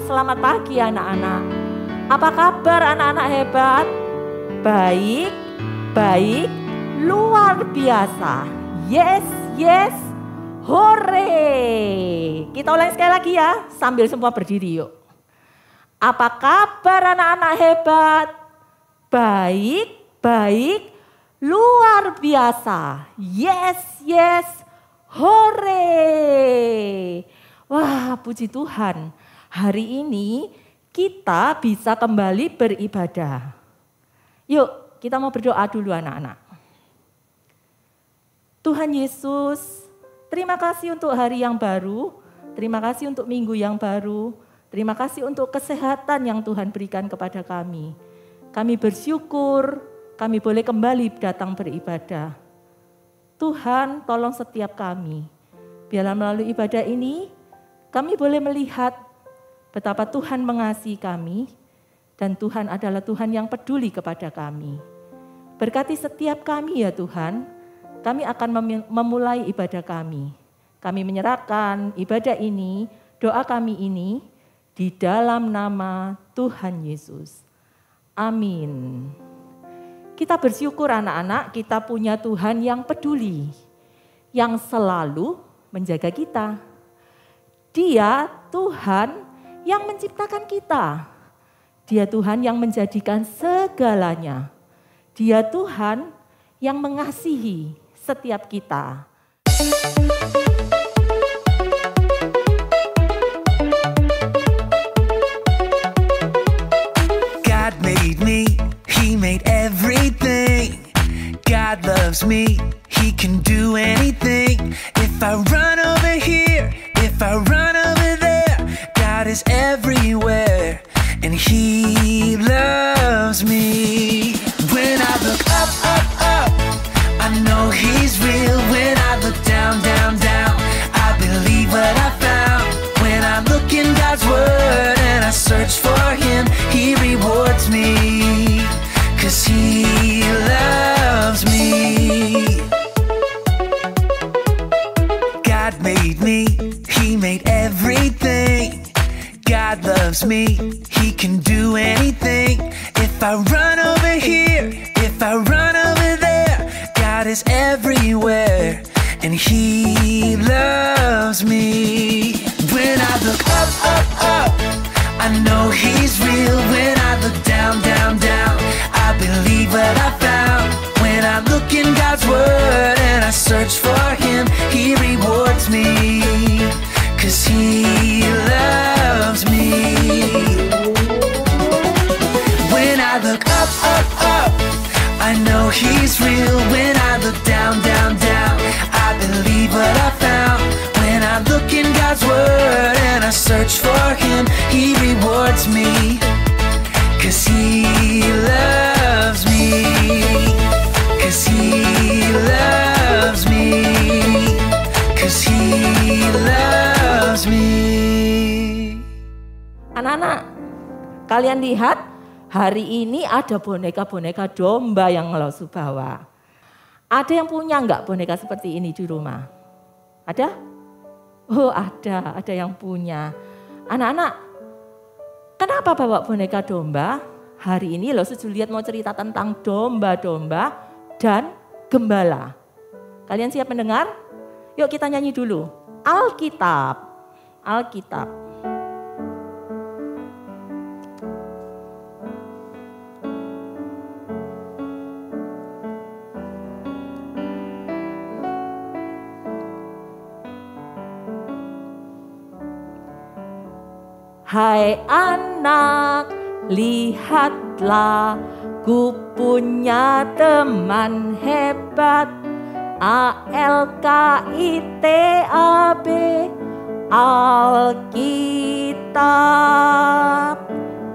selamat pagi anak-anak. Apa kabar anak-anak hebat? Baik, baik, luar biasa. Yes, yes, hore. Kita ulangi sekali lagi ya, sambil semua berdiri yuk. Apa kabar anak-anak hebat? Baik, baik, luar biasa. Yes, yes, hore. Wah, puji Tuhan. Hari ini kita bisa kembali beribadah. Yuk, kita mau berdoa dulu anak-anak. Tuhan Yesus, terima kasih untuk hari yang baru. Terima kasih untuk minggu yang baru. Terima kasih untuk kesehatan yang Tuhan berikan kepada kami. Kami bersyukur, kami boleh kembali datang beribadah. Tuhan, tolong setiap kami. Biarlah melalui ibadah ini, kami boleh melihat betapa Tuhan mengasihi kami dan Tuhan adalah Tuhan yang peduli kepada kami. Berkati setiap kami ya Tuhan, kami akan memulai ibadah kami. Kami menyerahkan ibadah ini, doa kami ini di dalam nama Tuhan Yesus. Amin. Kita bersyukur anak-anak, kita punya Tuhan yang peduli, yang selalu menjaga kita. Dia Tuhan yang menciptakan kita. Dia Tuhan yang menjadikan segalanya. Dia Tuhan yang mengasihi setiap kita. God made me, He made everything. God loves me, He can do anything. If I run over here, if I run over there, God is everywhere, and He loves me. When I look up, up, up, I know He's real. When I look down, down, down, I believe what I found. When I look in God's Word and I search for Him, He rewards me, 'cause He loves me. God made me, He made everything. God loves me, He can do anything. If I run over here, if I run over there, God is everywhere, and He loves me. When I look up, up, up, I know He's real. When I look down, down, down, I believe what I found. When I look in God's Word and I search for Him, He rewards me, 'cause He loves me. When I look up, up, up, I know He's real. When I look down, down, down, I believe what I found. When I look in God's Word and I search for Him, He rewards me, 'cause He loves me, 'cause He loves me, 'cause He loves me. Anak-anak, kalian lihat hari ini ada boneka-boneka domba yang Ngelosu bawa. Ada yang punya enggak boneka seperti ini di rumah? Ada? Oh ada yang punya. Anak-anak, kenapa bawa boneka domba? Hari ini Losu Juliet mau cerita tentang domba-domba dan gembala. Kalian siap mendengar? Yuk kita nyanyi dulu. Alkitab. Alkitab. Hai anak, lihatlah, ku punya teman hebat. ALKITAB, Alkitab.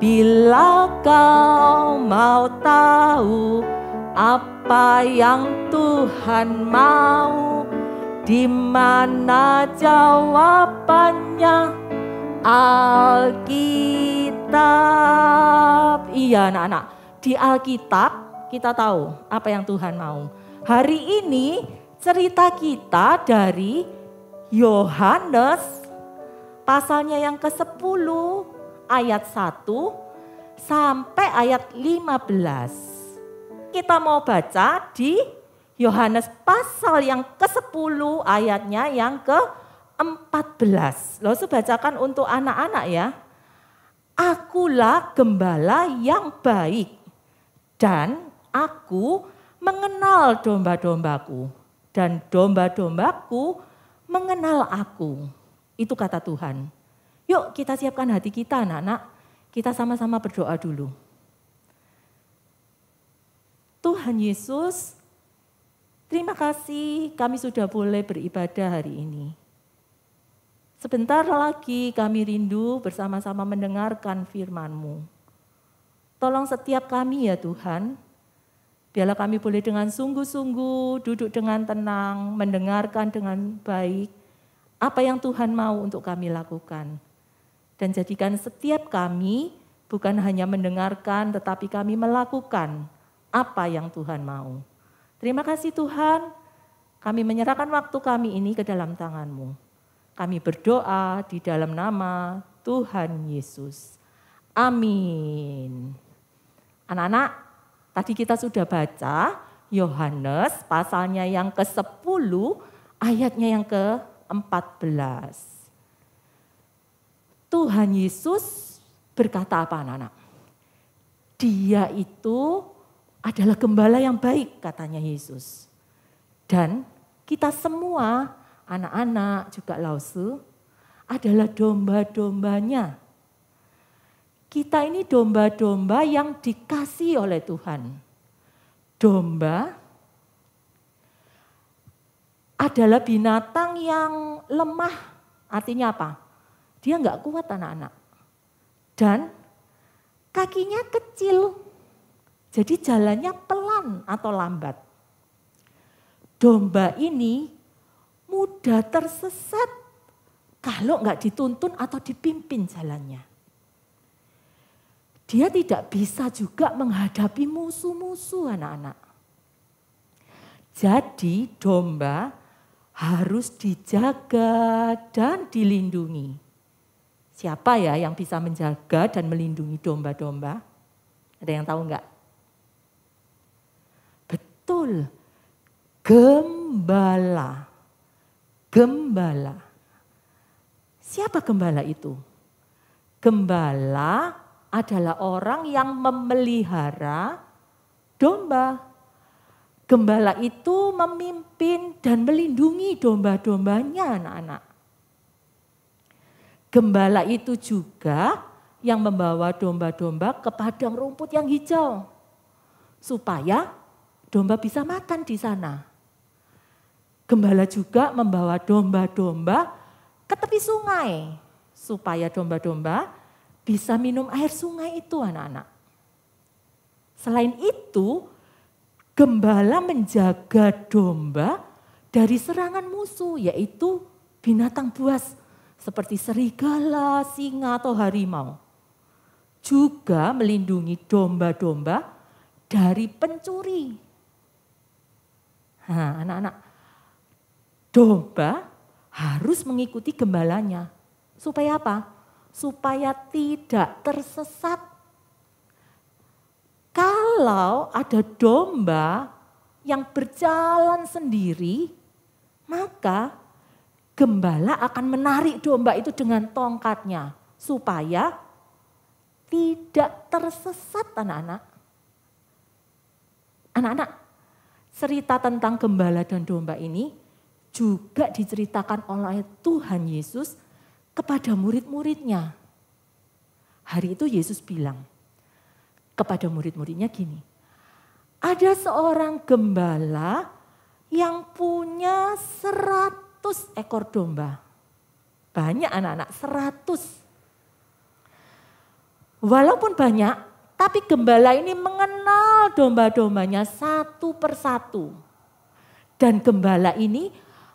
Bila kau mau tahu apa yang Tuhan mau, di mana jawabannya? Alkitab. Iya anak-anak, di Alkitab kita tahu apa yang Tuhan mau. Hari ini cerita kita dari Yohanes pasalnya yang ke-10 ayat 1 sampai ayat 15. Kita mau baca di Yohanes pasal yang ke-10 ayatnya yang ke-14. Lalu bacakan untuk anak-anak ya. Akulah gembala yang baik dan aku mengenal domba-dombaku dan domba-dombaku mengenal aku. Itu kata Tuhan. Yuk kita siapkan hati kita anak-anak. Kita sama-sama berdoa dulu. Tuhan Yesus, terima kasih kami sudah boleh beribadah hari ini. Sebentar lagi kami rindu bersama-sama mendengarkan firman-Mu. Tolong setiap kami ya Tuhan, biarlah kami boleh dengan sungguh-sungguh duduk dengan tenang, mendengarkan dengan baik apa yang Tuhan mau untuk kami lakukan. Dan jadikan setiap kami bukan hanya mendengarkan tetapi kami melakukan apa yang Tuhan mau. Terima kasih Tuhan, kami menyerahkan waktu kami ini ke dalam tangan-Mu. Kami berdoa di dalam nama Tuhan Yesus. Amin. Anak-anak, tadi kita sudah baca Yohanes pasalnya yang ke-10, ayatnya yang ke-14. Tuhan Yesus berkata apa anak-anak? Dia itu adalah gembala yang baik katanya Yesus. Dan kita semua anak-anak juga Lause adalah domba-dombanya. Kita ini domba-domba yang dikasih oleh Tuhan. Domba adalah binatang yang lemah. Artinya apa? Dia enggak kuat anak-anak. Dan kakinya kecil. Jadi jalannya pelan atau lambat. Domba ini mudah tersesat kalau enggak dituntun atau dipimpin jalannya. Dia tidak bisa juga menghadapi musuh-musuh anak-anak. Jadi domba harus dijaga dan dilindungi. Siapa ya yang bisa menjaga dan melindungi domba-domba? Ada yang tahu enggak? Betul, gembala. Gembala. Siapa gembala itu? Gembala adalah orang yang memelihara domba. Gembala itu memimpin dan melindungi domba-dombanya anak-anak. Gembala itu juga yang membawa domba-domba ke padang rumput yang hijau. Supaya domba bisa makan di sana. Gembala juga membawa domba-domba ke tepi sungai. Supaya domba-domba bisa minum air sungai itu anak-anak. Selain itu, gembala menjaga domba dari serangan musuh, yaitu binatang buas seperti serigala, singa, atau harimau. Juga melindungi domba-domba dari pencuri. Nah, anak-anak, domba harus mengikuti gembalanya. Supaya apa? Supaya tidak tersesat. Kalau ada domba yang berjalan sendiri, maka gembala akan menarik domba itu dengan tongkatnya. Supaya tidak tersesat anak-anak. Anak-anak, cerita tentang gembala dan domba ini juga diceritakan oleh Tuhan Yesus kepada murid-muridnya. Hari itu Yesus bilang kepada murid-muridnya gini, ada seorang gembala yang punya 100 ekor domba. Banyak anak-anak, 100. Walaupun banyak, tapi gembala ini mengenal domba-dombanya satu persatu. Dan gembala ini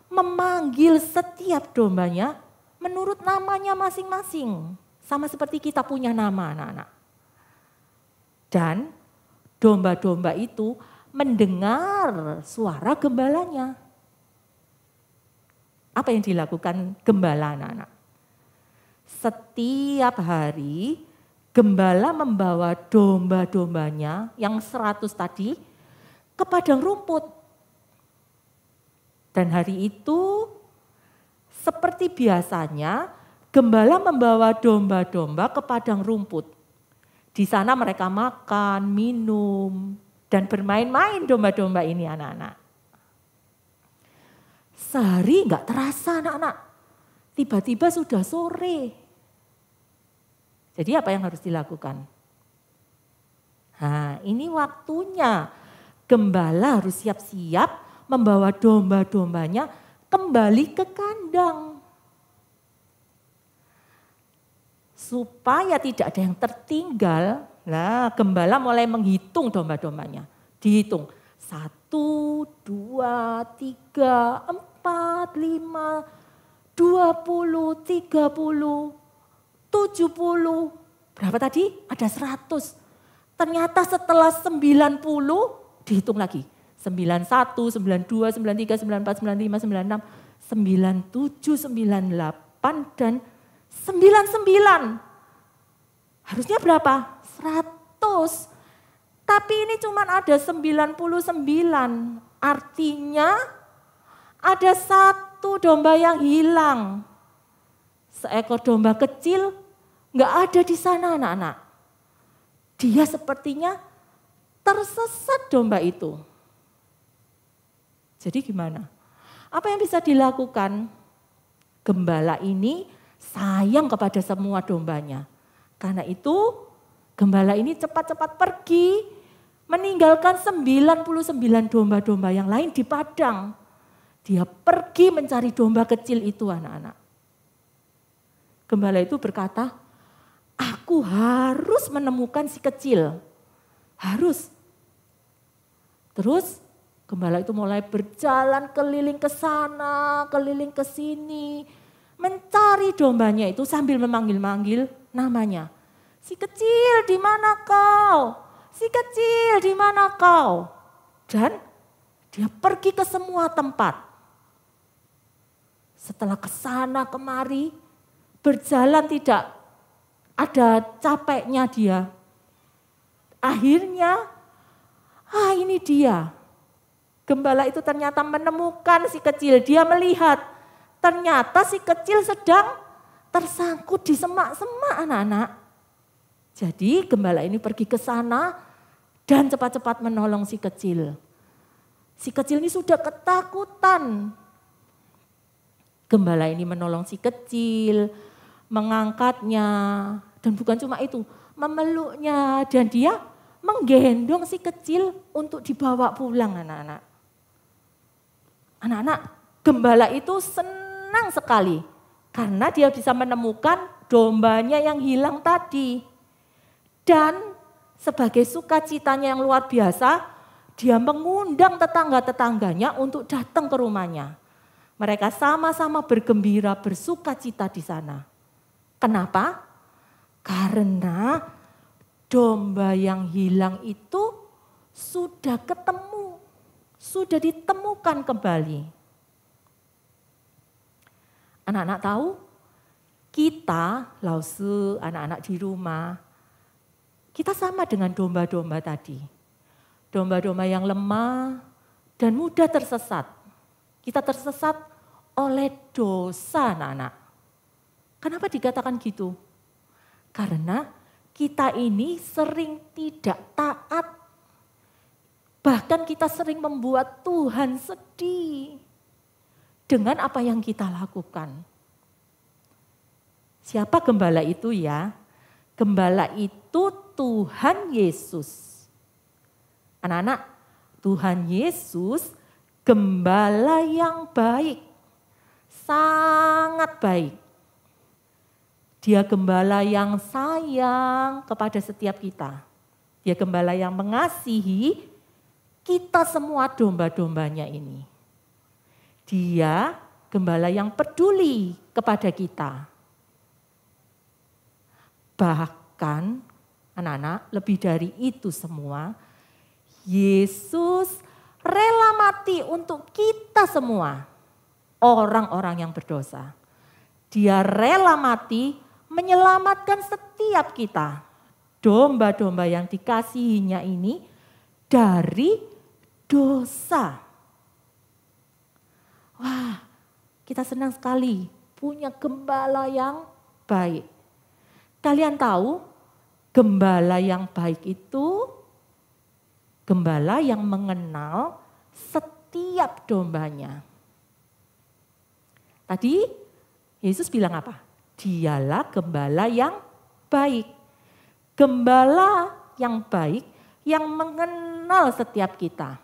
memanggil setiap dombanya menurut namanya masing-masing. Sama seperti kita punya nama anak-anak. Dan domba-domba itu mendengar suara gembalanya. Apa yang dilakukan gembala anak-anak? Setiap hari gembala membawa domba-dombanya yang 100 tadi ke padang rumput. Dan hari itu seperti biasanya gembala membawa domba-domba ke padang rumput. Di sana mereka makan, minum, dan bermain-main domba-domba ini anak-anak. Sehari enggak terasa anak-anak, tiba-tiba sudah sore. Jadi apa yang harus dilakukan? Nah, ini waktunya gembala harus siap-siap membawa domba-dombanya kembali ke kandang. Supaya tidak ada yang tertinggal, nah gembala mulai menghitung domba-dombanya. Dihitung 1, 2, 3, 4, 5, 20, 30, 70, berapa tadi? Ada 100. Ternyata setelah 90 dihitung lagi. 91, 92, 93, 94, 95, 96, 97, 98, dan 99. Harusnya berapa? 100. Tapi ini cuma ada 99. Artinya ada 1 domba yang hilang. Seekor domba kecil nggak ada di sana anak-anak. Dia sepertinya tersesat domba itu. Jadi gimana? Apa yang bisa dilakukan? Gembala ini sayang kepada semua dombanya. Karena itu gembala ini cepat-cepat pergi meninggalkan 99 domba-domba yang lain di padang. Dia pergi mencari domba kecil itu anak-anak. Gembala itu berkata, aku harus menemukan si kecil. Harus. Terus gembala itu mulai berjalan keliling ke sana, keliling ke sini. Mencari dombanya itu sambil memanggil-manggil namanya. Si kecil di mana kau? Si kecil di mana kau? Dan dia pergi ke semua tempat. Setelah ke sana kemari, berjalan tidak ada capeknya dia. Akhirnya, ini dia. Gembala itu ternyata menemukan si kecil. Dia melihat, ternyata si kecil sedang tersangkut di semak-semak anak-anak. Jadi gembala ini pergi ke sana dan cepat-cepat menolong si kecil. Si kecil ini sudah ketakutan. Gembala ini menolong si kecil, mengangkatnya, dan bukan cuma itu, memeluknya, dan dia menggendong si kecil untuk dibawa pulang anak-anak. Anak-anak, gembala itu senang sekali karena dia bisa menemukan dombanya yang hilang tadi. Dan sebagai sukacitanya yang luar biasa, dia mengundang tetangga-tetangganya untuk datang ke rumahnya. Mereka sama-sama bergembira, bersukacita di sana. Kenapa? Karena domba yang hilang itu sudah ketemu, sudah ditemukan kembali. Anak-anak tahu, kita, Lause, anak-anak di rumah, kita sama dengan domba-domba tadi. Domba-domba yang lemah dan mudah tersesat. Kita tersesat oleh dosa anak-anak. Kenapa dikatakan gitu? Karena kita ini sering tidak taat. Bahkan kita sering membuat Tuhan sedih dengan apa yang kita lakukan. Siapa gembala itu ya? Gembala itu Tuhan Yesus. Anak-anak, Tuhan Yesus gembala yang baik, sangat baik. Dia gembala yang sayang kepada setiap kita. Dia gembala yang mengasihi kita semua domba-dombanya ini. Dia gembala yang peduli kepada kita. Bahkan anak-anak, lebih dari itu semua, Yesus rela mati untuk kita semua, orang-orang yang berdosa. Dia rela mati menyelamatkan setiap kita, domba-domba yang dikasihinya ini dari dosa. Wah, kita senang sekali punya gembala yang baik. Kalian tahu, gembala yang baik itu gembala yang mengenal setiap dombanya. Tadi Yesus bilang apa? Dialah gembala yang baik. Gembala yang baik yang mengenal setiap kita.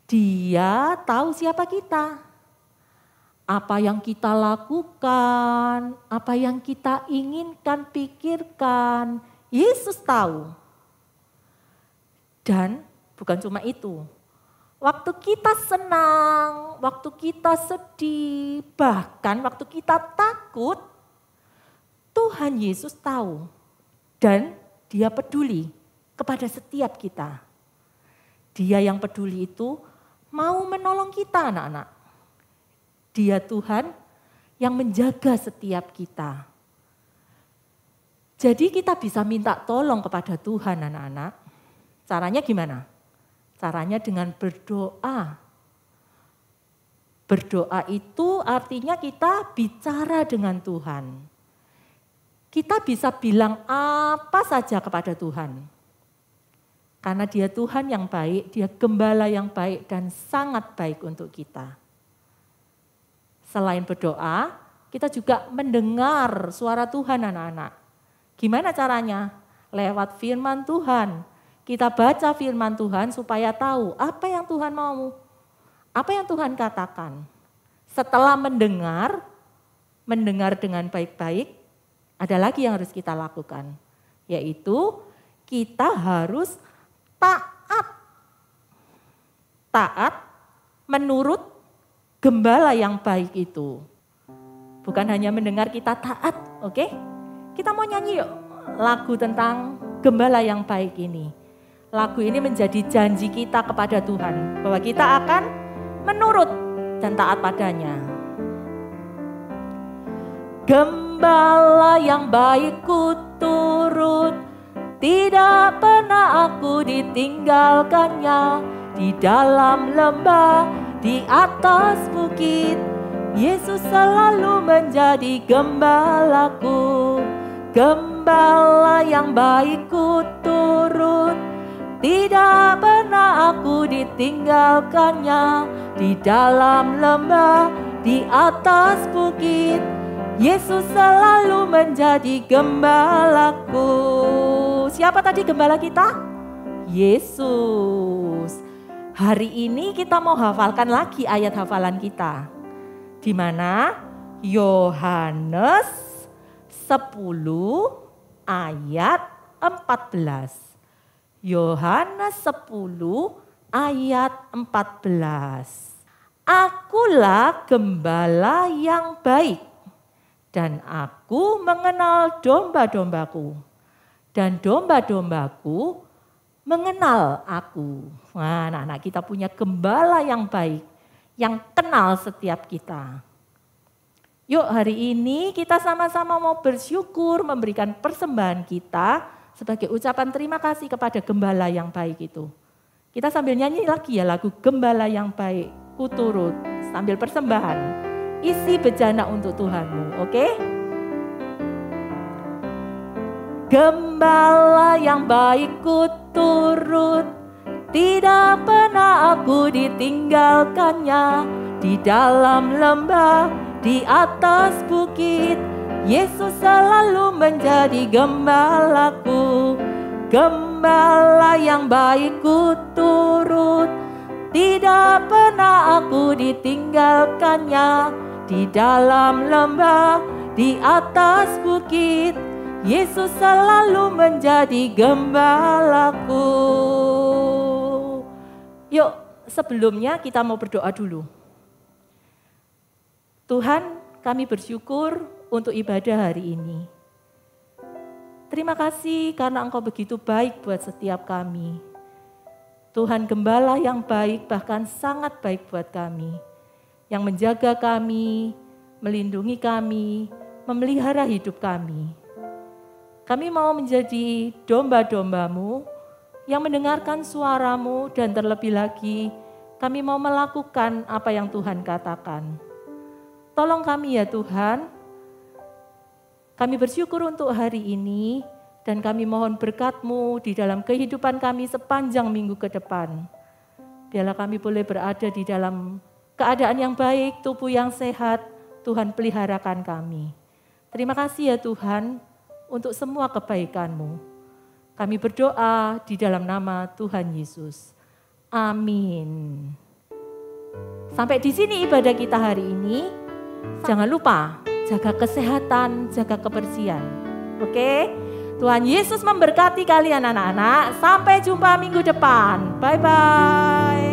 Dia tahu siapa kita. Apa yang kita lakukan, apa yang kita inginkan, pikirkan. Yesus tahu. Dan bukan cuma itu. Waktu kita senang, waktu kita sedih, bahkan waktu kita takut, Tuhan Yesus tahu. Dan Dia peduli kepada setiap kita. Dia yang peduli itu mau menolong kita, anak-anak. Dia Tuhan yang menjaga setiap kita. Jadi kita bisa minta tolong kepada Tuhan, anak-anak. Caranya gimana? Caranya dengan berdoa. Berdoa itu artinya kita bicara dengan Tuhan. Kita bisa bilang apa saja kepada Tuhan. Karena Dia Tuhan yang baik, Dia gembala yang baik dan sangat baik untuk kita. Selain berdoa, kita juga mendengar suara Tuhan, anak-anak. Gimana caranya? Lewat firman Tuhan. Kita baca firman Tuhan supaya tahu apa yang Tuhan mau, apa yang Tuhan katakan. Setelah mendengar dengan baik-baik, ada lagi yang harus kita lakukan, yaitu kita harus taat menurut gembala yang baik itu. Bukan hanya mendengar, kita taat, oke? Kita mau nyanyi yuk lagu tentang gembala yang baik ini. Lagu ini menjadi janji kita kepada Tuhan bahwa kita akan menurut dan taat padanya. Gembala yang baik ku turut, tidak pernah aku ditinggalkannya. Di dalam lembah, di atas bukit, Yesus selalu menjadi gembalaku. Gembala yang baik ku turut, tidak pernah aku ditinggalkannya. Di dalam lembah, di atas bukit, Yesus selalu menjadi gembalaku. Siapa tadi gembala kita? Yesus. Hari ini kita mau hafalkan lagi ayat hafalan kita. Di mana? Yohanes 10 ayat 14. Yohanes 10 ayat 14. Akulah gembala yang baik, dan aku mengenal domba-dombaku, dan domba-dombaku mengenal aku. Nah, anak-anak, kita punya gembala yang baik, yang kenal setiap kita. Yuk, hari ini kita sama-sama mau bersyukur, memberikan persembahan kita sebagai ucapan terima kasih kepada gembala yang baik itu. Kita sambil nyanyi lagi ya lagu Gembala yang Baik, ku turut, sambil persembahan. Isi bejana untuk Tuhanmu, oke? Gembala yang baik ku turut, tidak pernah aku ditinggalkannya. Di dalam lembah, di atas bukit, Yesus selalu menjadi gembalaku. Gembala yang baik ku turut, tidak pernah aku ditinggalkannya. Di dalam lembah, di atas bukit, Yesus selalu menjadi gembalaku. Yuk, sebelumnya kita mau berdoa dulu. Tuhan, kami bersyukur untuk ibadah hari ini. Terima kasih karena Engkau begitu baik buat setiap kami. Tuhan gembala yang baik, bahkan sangat baik buat kami. Yang menjaga kami, melindungi kami, memelihara hidup kami. Kami mau menjadi domba-domba-Mu yang mendengarkan suara-Mu, dan terlebih lagi kami mau melakukan apa yang Tuhan katakan. Tolong kami ya Tuhan. Kami bersyukur untuk hari ini dan kami mohon berkat-Mu di dalam kehidupan kami sepanjang minggu ke depan. Biarlah kami boleh berada di dalam keadaan yang baik, tubuh yang sehat. Tuhan peliharakan kami. Terima kasih ya Tuhan untuk semua kebaikan-Mu. Kami berdoa di dalam nama Tuhan Yesus. Amin. Sampai di sini ibadah kita hari ini. Jangan lupa jaga kesehatan, jaga kebersihan. Oke? Tuhan Yesus memberkati kalian anak-anak. Sampai jumpa minggu depan. Bye-bye.